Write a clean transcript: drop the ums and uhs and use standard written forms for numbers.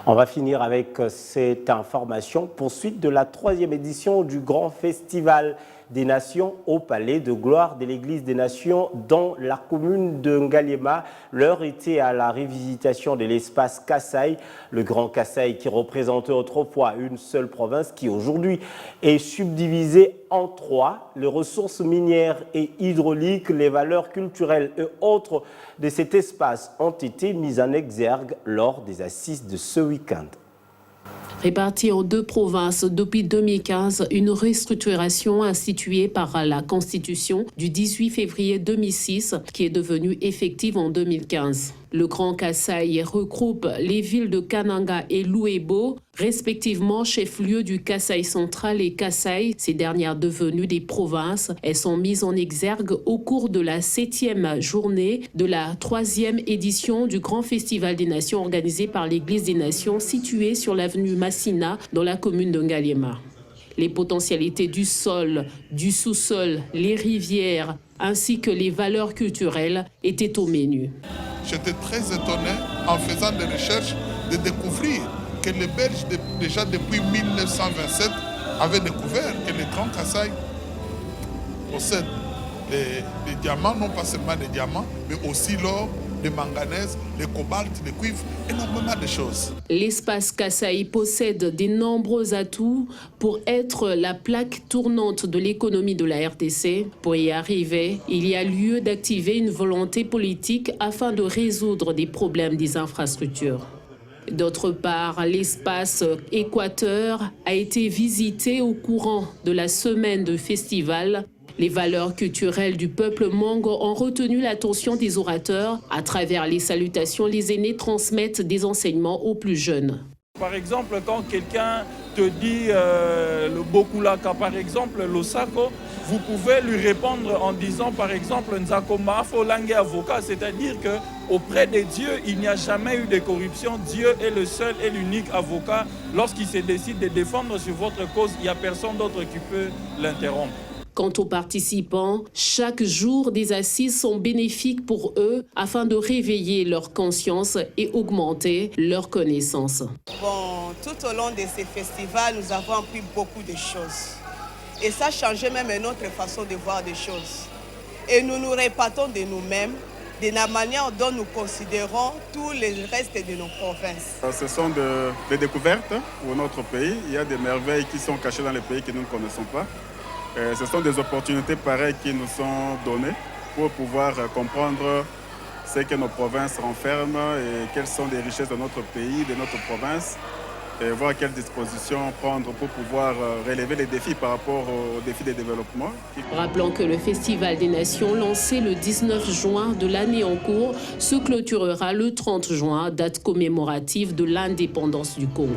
On va finir avec cette information. Poursuite de la 3e édition du Grand Festival des Nations au Palais de Gloire de l'Église des Nations dans la commune de Ngaliema. L'heure était à la révisitation de l'espace Kasaï, le Grand Kasaï qui représentait autrefois une seule province qui aujourd'hui est subdivisée en 3. Les ressources minières et hydrauliques, les valeurs culturelles et autres de cet espace ont été mises en exergue lors des assises de ce week-end. Répartie en 2 provinces depuis 2015, une restructuration instituée par la Constitution du 18 février 2006 qui est devenue effective en 2015. Le Grand Kasaï regroupe les villes de Kananga et Louébo, respectivement chef-lieu du Kasaï central et Kasaï, ces dernières devenues des provinces. Elles sont mises en exergue au cours de la 7e journée de la 3e édition du Grand Festival des Nations organisé par l'Église des Nations située sur l'avenue Massina dans la commune de Ngaliema. Les potentialités du sol, du sous-sol, les rivières, ainsi que les valeurs culturelles étaient au menu. J'étais très étonné en faisant des recherches de découvrir que les Belges, déjà depuis 1927, avaient découvert que le Grand Kasaï possède des diamants, non pas seulement des diamants, mais aussi l'or, le manganèse, le cobalt, le cuivre, énormément de choses. L'espace Kasaï possède de nombreux atouts pour être la plaque tournante de l'économie de la RDC. Pour y arriver, il y a lieu d'activer une volonté politique afin de résoudre des problèmes des infrastructures. D'autre part, l'espace Équateur a été visité au courant de la semaine de festival. Les valeurs culturelles du peuple Mongo ont retenu l'attention des orateurs. À travers les salutations, les aînés transmettent des enseignements aux plus jeunes. Par exemple, quand quelqu'un te dit le Bokulaka, par exemple, le Sako, vous pouvez lui répondre en disant, par exemple, Nzako Mafo Langue avocat, c'est-à-dire qu'auprès des dieux, il n'y a jamais eu de corruption. Dieu est le seul et l'unique avocat. Lorsqu'il se décide de défendre sur votre cause, il n'y a personne d'autre qui peut l'interrompre. Quant aux participants, chaque jour des assises sont bénéfiques pour eux afin de réveiller leur conscience et augmenter leurs connaissances. Bon, tout au long de ces festivals, nous avons appris beaucoup de choses. Et ça a changé même notre façon de voir des choses. Et nous nous répétons de nous-mêmes, de la manière dont nous considérons tous les restes de nos provinces. Ce sont des découvertes pour notre pays. Il y a des merveilles qui sont cachées dans les pays que nous ne connaissons pas. Ce sont des opportunités pareilles qui nous sont données pour pouvoir comprendre ce que nos provinces renferment et quelles sont les richesses de notre pays, de notre province, et voir quelles dispositions prendre pour pouvoir relever les défis par rapport aux défis de développement. Rappelons que le Festival des Nations, lancé le 19 juin de l'année en cours, se clôturera le 30 juin, date commémorative de l'indépendance du Congo.